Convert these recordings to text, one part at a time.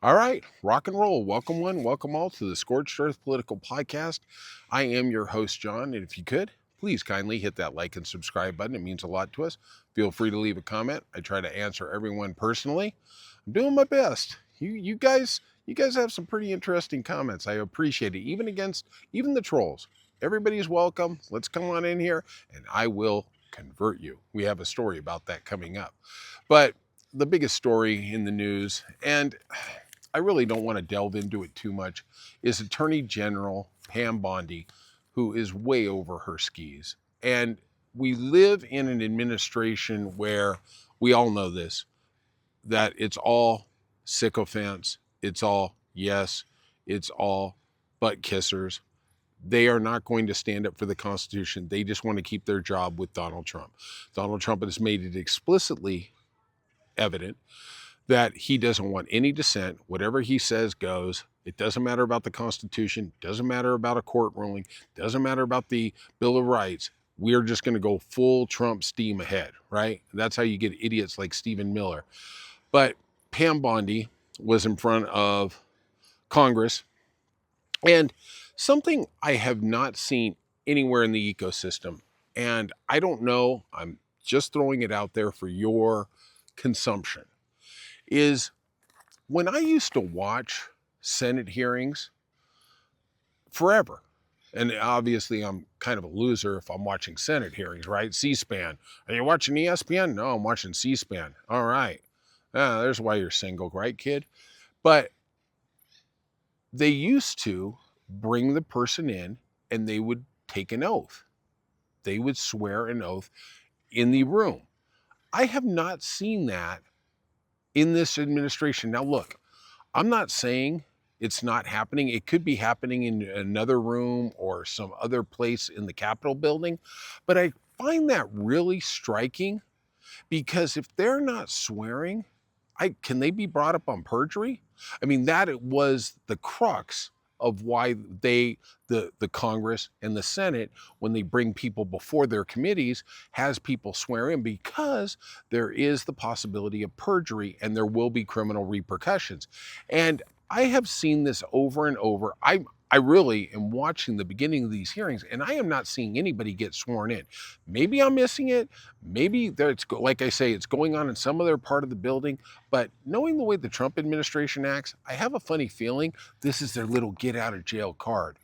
All right, rock and roll. Welcome one, welcome all to the Scorched Earth Political Podcast. I am your host, John, and if you could, please kindly hit that like and subscribe button. It means a lot to us. Feel free to leave a comment. I try to answer everyone personally. I'm doing my best. You guys have some pretty interesting comments. I appreciate it. Even the trolls. Everybody's welcome. Let's come on in here and I will convert you. We have a story about that coming up. But the biggest story in the news, and I really don't want to delve into it too much, is Attorney General Pam Bondi, who is way over her skis. And we live in an administration where we all know this, that it's all sycophants, it's all yes, it's all butt kissers. They are not going to stand up for the Constitution. They just want to keep their job with Donald Trump. Donald Trump has made it explicitly evident that he doesn't want any dissent. Whatever he says goes. It doesn't matter about the Constitution, doesn't matter about a court ruling, doesn't matter about the Bill of Rights. We're just going to go full Trump steam ahead, right? That's how you get idiots like Stephen Miller. But Pam Bondi was in front of Congress, and something I have not seen anywhere in the ecosystem, and I don't know, I'm just throwing it out there for your consumption, is when I used to watch Senate hearings forever, and obviously I'm kind of a loser if I'm watching Senate hearings, right? C-SPAN. Are you watching ESPN? No, I'm watching C-SPAN. All right. There's why you're single, right, kid? But they used to bring the person in and they would take an oath. They would swear an oath in the room. I have not seen that in this administration. Now, look, I'm not saying it's not happening. It could be happening in another room or some other place in the Capitol building. But I find that really striking because if they're not swearing, can they be brought up on perjury? I mean, that it was the crux of why the Congress and the Senate, when they bring people before their committees, has people swear in, because there is the possibility of perjury and there will be criminal repercussions. And I have seen this over and over. I really am watching the beginning of these hearings and I am not seeing anybody get sworn in. Maybe I'm missing it. Maybe like I say, it's going on in some other part of the building. But knowing the way the Trump administration acts, I have a funny feeling this is their little get out of jail card.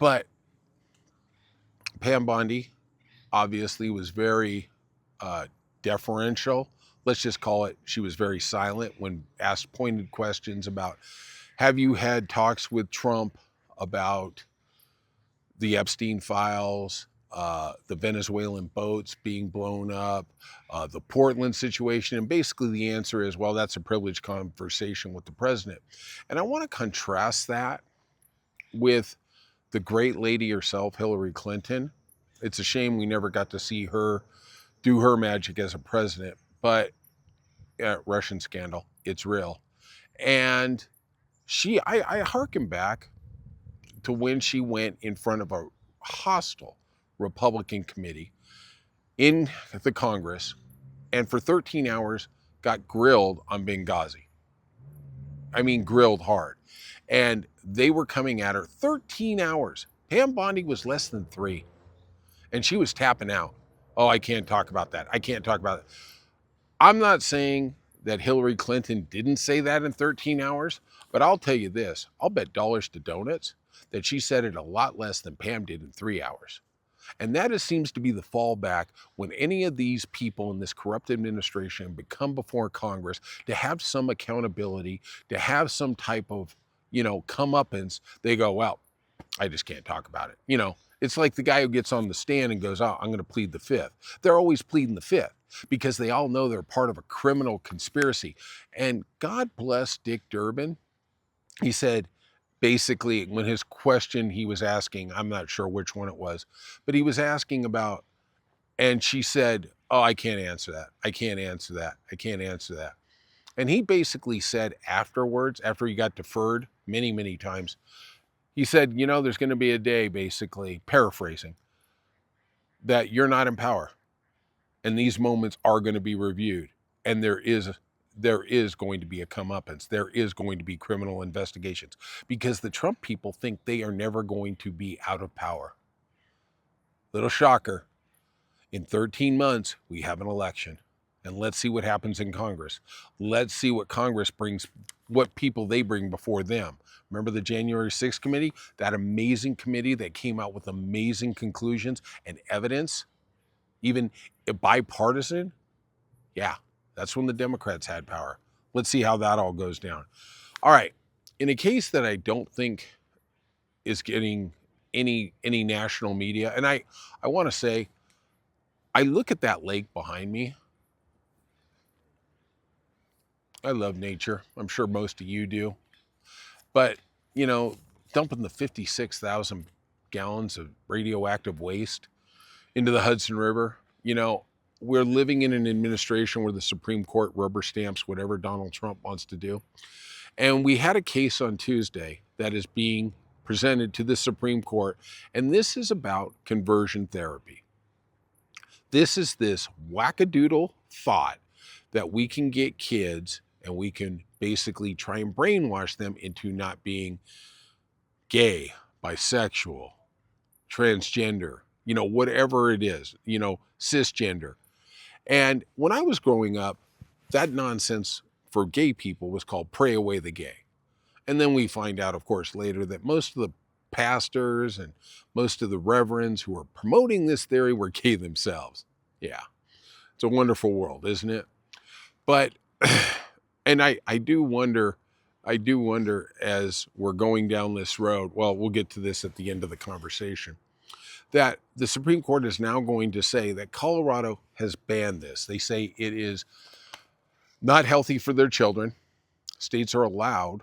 But Pam Bondi obviously was very deferential. Let's just call it, she was very silent when asked pointed questions about, have you had talks with Trump about the Epstein files, the Venezuelan boats being blown up, the Portland situation? And basically the answer is, well, that's a privileged conversation with the president. And I want to contrast that with the great lady herself, Hillary Clinton. It's a shame we never got to see her do her magic as a president, but Russian scandal, it's real. And I hearken back to when she went in front of a hostile Republican committee in the Congress and for 13 hours got grilled on Benghazi. I mean, grilled hard. And they were coming at her 13 hours. Pam Bondi was less than 3, and she was tapping out. Oh, I can't talk about that. I can't talk about it. I'm not saying that Hillary Clinton didn't say that in 13 hours, but I'll tell you this, I'll bet dollars to donuts that she said it a lot less than Pam did in 3 hours. And that seems to be the fallback when any of these people in this corrupt administration become before Congress, to have some accountability, to have some type of, comeuppance. They go, well, I just can't talk about it. It's like the guy who gets on the stand and goes, oh, I'm going to plead the fifth. They're always pleading the fifth because they all know they're part of a criminal conspiracy. And God bless Dick Durbin. He said, basically, when his question he was asking, I'm not sure which one it was, but he was asking about, and she said, oh, I can't answer that. I can't answer that. I can't answer that. And he basically said afterwards, after he got deferred many, many times, he said, there's going to be a day, basically, paraphrasing, that you're not in power. And these moments are going to be reviewed. And there is there is going to be a comeuppance. There is going to be criminal investigations because the Trump people think they are never going to be out of power. Little shocker. In 13 months, we have an election. And let's see what happens in Congress. Let's see what Congress brings, what people they bring before them. Remember the January 6th committee? That amazing committee that came out with amazing conclusions and evidence, even bipartisan? Yeah, that's when the Democrats had power. Let's see how that all goes down. All right. In a case that I don't think is getting any national media, and I want to say, I look at that lake behind me. I love nature. I'm sure most of you do. But, you know, dumping the 56,000 gallons of radioactive waste into the Hudson River, you know, we're living in an administration where the Supreme Court rubber stamps whatever Donald Trump wants to do. And we had a case on Tuesday that is being presented to the Supreme Court, and this is about conversion therapy. This is this wackadoodle thought that we can get kids and we can basically try and brainwash them into not being gay, bisexual, transgender, you know, whatever it is, you know, cisgender. And when I was growing up, that nonsense for gay people was called pray away the gay. And then we find out, of course, later that most of the pastors and most of the reverends who are promoting this theory were gay themselves. Yeah, it's a wonderful world, isn't it? But, and I do wonder as we're going down this road, well, we'll get to this at the end of the conversation, that the Supreme Court is now going to say that Colorado has banned this. They say it is not healthy for their children. States are allowed,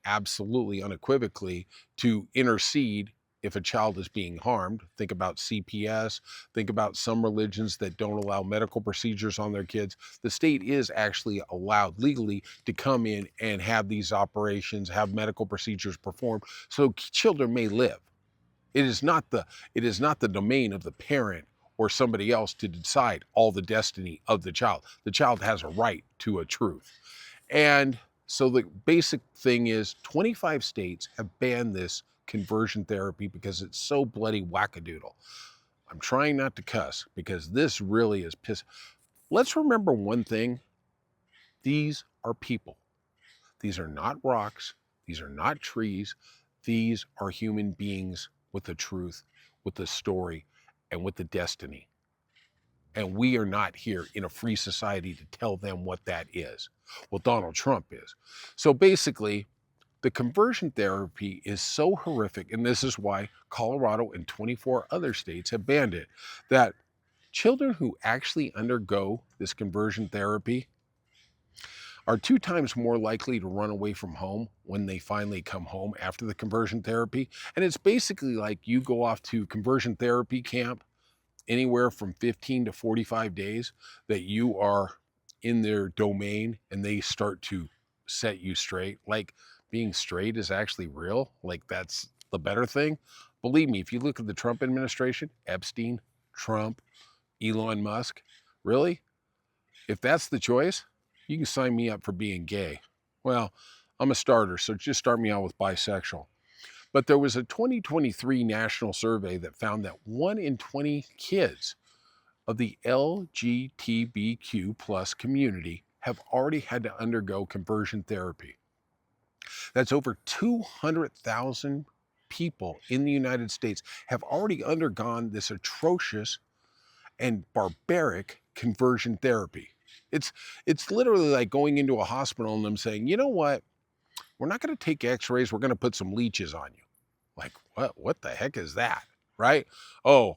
absolutely unequivocally, to intercede if a child is being harmed. Think about CPS. Think about some religions that don't allow medical procedures on their kids. The state is actually allowed legally to come in and have these operations, have medical procedures performed, so children may live. It is not the domain of the parent or somebody else to decide all the destiny of the child. The child has a right to a truth. And so the basic thing is 25 states have banned this conversion therapy because it's so bloody wackadoodle. I'm trying not to cuss because this really is piss. Let's remember one thing. These are people. These are not rocks. These are not trees. These are human beings with the truth, with the story, and with the destiny. And we are not here in a free society to tell them what that is. Well, Donald Trump is. So basically, the conversion therapy is so horrific, and this is why Colorado and 24 other states have banned it, that children who actually undergo this conversion therapy are 2 times more likely to run away from home when they finally come home after the conversion therapy. And it's basically like you go off to conversion therapy camp anywhere from 15 to 45 days that you are in their domain and they start to set you straight. Like being straight is actually real. Like that's the better thing. Believe me, if you look at the Trump administration, Epstein, Trump, Elon Musk, really? If that's the choice, you can sign me up for being gay. Well, I'm a starter, so just start me out with bisexual. But there was a 2023 national survey that found that 1 in 20 kids of the LGBTQ plus community have already had to undergo conversion therapy. That's over 200,000 people in the United States have already undergone this atrocious and barbaric conversion therapy. It's literally like going into a hospital and them saying, you know what? We're not going to take x-rays. We're going to put some leeches on you. Like, what the heck is that? Right? Oh,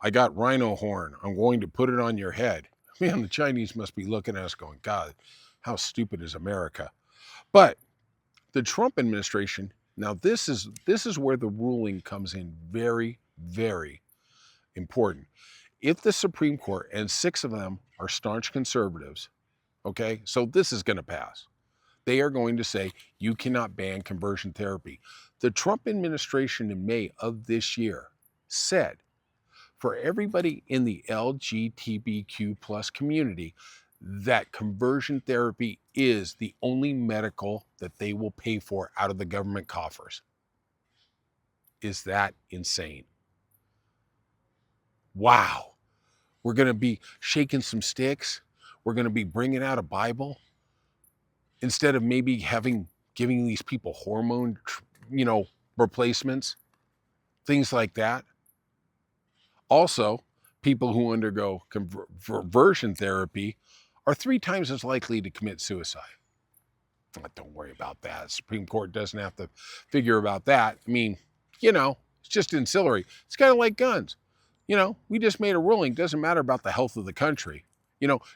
I got rhino horn. I'm going to put it on your head. Man, the Chinese must be looking at us going, God, how stupid is America? But the Trump administration, now this is where the ruling comes in very, very important. If the Supreme Court, and 6 of them are staunch conservatives, okay, so this is going to pass. They are going to say you cannot ban conversion therapy. The Trump administration in May of this year said for everybody in the LGBTQ plus community, that conversion therapy is the only medical that they will pay for out of the government coffers. Is that insane? Wow. We're going to be shaking some sticks. We're going to be bringing out a Bible instead of maybe giving these people hormone, replacements, things like that. Also, people who undergo conversion therapy are 3 times as likely to commit suicide. Don't worry about that. The Supreme Court doesn't have to figure about that. I mean, it's just ancillary. It's kind of like guns. We just made a ruling. It doesn't matter about the health of the country.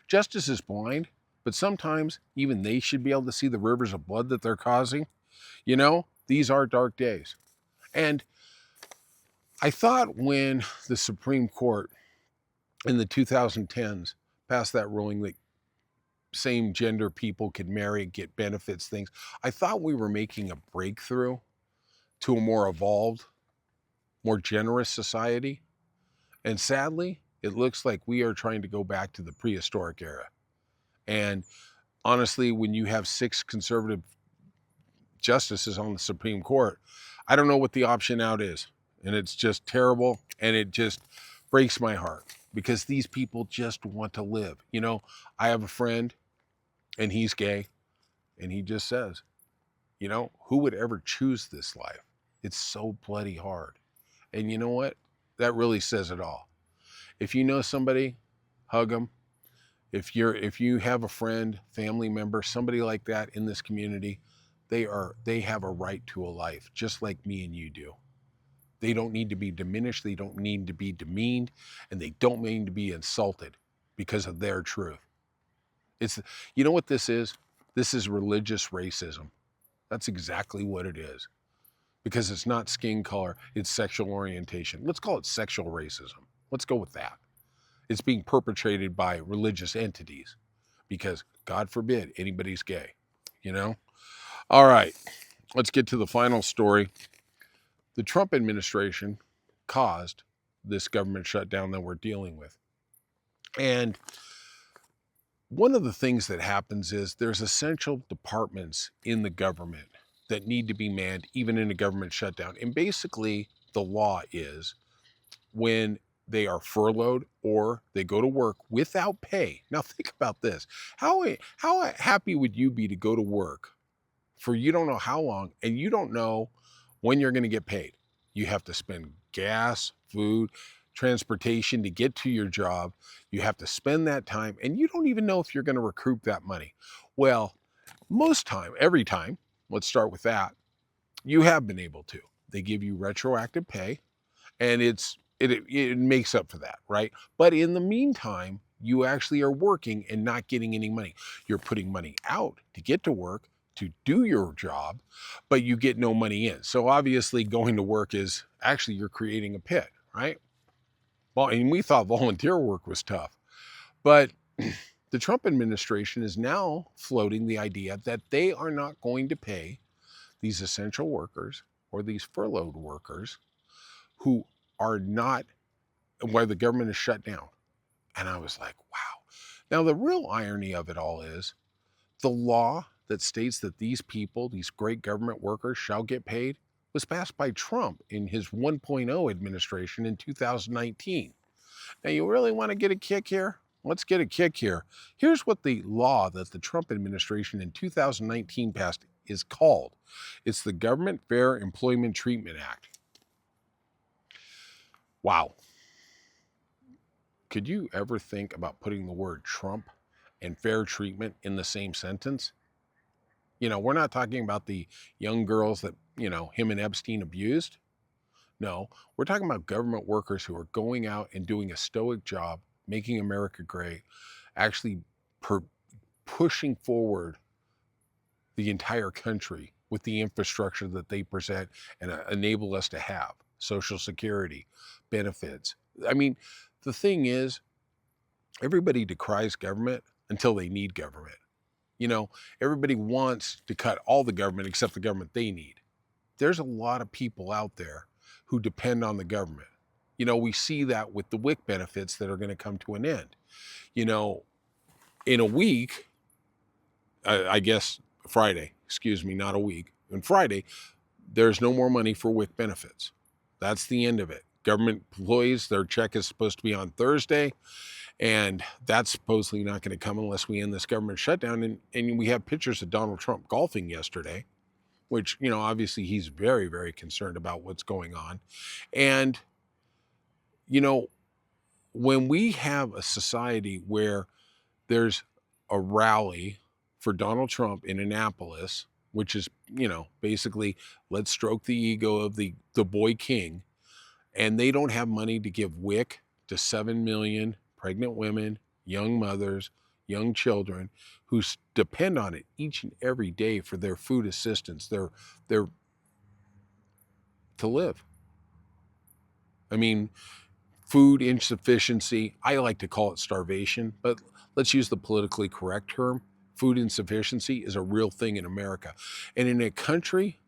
Justice is blind, but sometimes even they should be able to see the rivers of blood that they're causing. These are dark days. And I thought when the Supreme Court in the 2010s passed that ruling that same gender people could marry, get benefits, things, I thought we were making a breakthrough to a more evolved, more generous society. And sadly, it looks like we are trying to go back to the prehistoric era. And honestly, when you have 6 conservative justices on the Supreme Court, I don't know what the option out is. And it's just terrible. And it just breaks my heart because these people just want to live. I have a friend and he's gay and he just says, who would ever choose this life? It's so bloody hard. And you know what? That really says it all. If you know somebody, hug them. If you have a friend, family member, somebody like that in this community, they have a right to a life, just like me and you do. They don't need to be diminished, they don't need to be demeaned, and they don't need to be insulted because of their truth. You know what this is? This is religious racism. That's exactly what it is. Because it's not skin color, it's sexual orientation. Let's call it sexual racism. Let's go with that. It's being perpetrated by religious entities because, God forbid, anybody's gay, All right, let's get to the final story. The Trump administration caused this government shutdown that we're dealing with. And one of the things that happens is there's essential departments in the government that need to be manned even in a government shutdown. And basically, the law is when they are furloughed or they go to work without pay. Now think about this. How happy would you be to go to work for you don't know how long and you don't know when you're going to get paid? You have to spend gas, food, transportation to get to your job. You have to spend that time and you don't even know if you're going to recoup that money. Well, every time, let's start with that, you have been able to. They give you retroactive pay and it makes up for that, right? But in the meantime, you actually are working and not getting any money. You're putting money out to get to work, to do your job, but you get no money in. So obviously going to work is actually you're creating a pit, right? Well, and we thought volunteer work was tough. But the Trump administration is now floating the idea that they are not going to pay these essential workers or these furloughed workers who are not, where the government is shut down. And I was like, wow. Now, the real irony of it all is the law that states that these people, these great government workers, shall get paid was passed by Trump in his 1.0 administration in 2019. Now, you really want to get a kick here? Let's get a kick here. Here's what the law that the Trump administration in 2019 passed is called. It's the Government Fair Employment Treatment Act. Wow. Could you ever think about putting the word Trump and fair treatment in the same sentence? We're not talking about the young girls that, him and Epstein abused. No, we're talking about government workers who are going out and doing a stoic job, making America great, actually pushing forward the entire country with the infrastructure that they present and enable us to have Social Security, benefits. I mean, the thing is, everybody decries government until they need government. Everybody wants to cut all the government except the government they need. There's a lot of people out there who depend on the government. We see that with the WIC benefits that are going to come to an end. in a week, I guess Friday, excuse me, not a week, on Friday, there's no more money for WIC benefits. That's the end of it. Government employees, their check is supposed to be on Thursday, and that's supposedly not going to come unless we end this government shutdown. And we have pictures of Donald Trump golfing yesterday, which, obviously he's very, very concerned about what's going on. And, when we have a society where there's a rally for Donald Trump in Annapolis, which is, basically let's stroke the ego of the boy king, and they don't have money to give WIC to 7 million pregnant women, young mothers, young children who depend on it each and every day for their food assistance, their to live. I mean, food insufficiency, I like to call it starvation, but let's use the politically correct term. Food insufficiency is a real thing in America. And in a country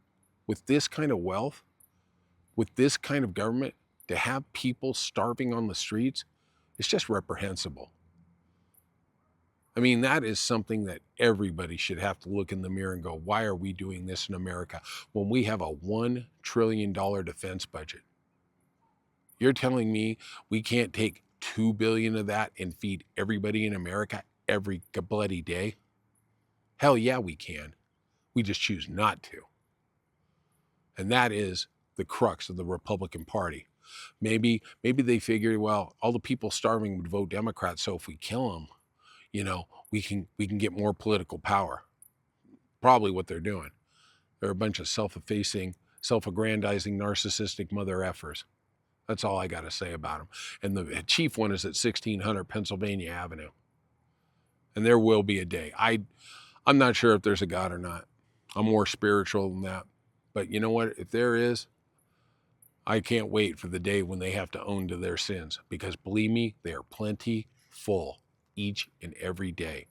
with this kind of wealth, with this kind of government, to have people starving on the streets, it's just reprehensible. I mean, that is something that everybody should have to look in the mirror and go, why are we doing this in America when we have a $1 trillion defense budget? You're telling me we can't take $2 billion of that and feed everybody in America every bloody day? Hell yeah, we can. We just choose not to. And that is the crux of the Republican Party. Maybe they figured, well, all the people starving would vote Democrat, so if we kill them, we can get more political power. Probably what they're doing. They're a bunch of self-effacing, self-aggrandizing, narcissistic mother effers. That's all I got to say about them. And the chief one is at 1600 Pennsylvania Avenue. And there will be a day. I'm not sure if there's a God or not. I'm more spiritual than that. But you know what? If there is, I can't wait for the day when they have to own to their sins. Because believe me, they are plenty full each and every day.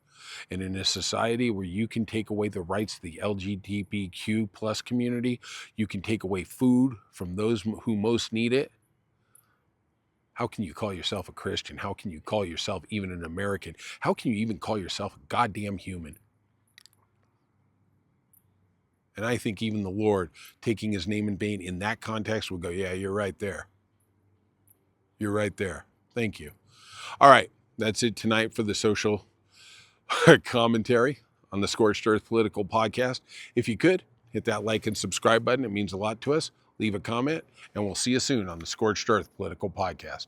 And in a society where you can take away the rights of the LGBTQ plus community, you can take away food from those who most need it. How can you call yourself a Christian? How can you call yourself even an American? How can you even call yourself a goddamn human? And I think even the Lord, taking his name in vain in that context, would go, yeah, you're right there. You're right there. Thank you. All right. That's it tonight for the social commentary on the Scorched Earth Political Podcast. If you could, hit that like and subscribe button. It means a lot to us. Leave a comment, and we'll see you soon on the Scorched Earth Political Podcast.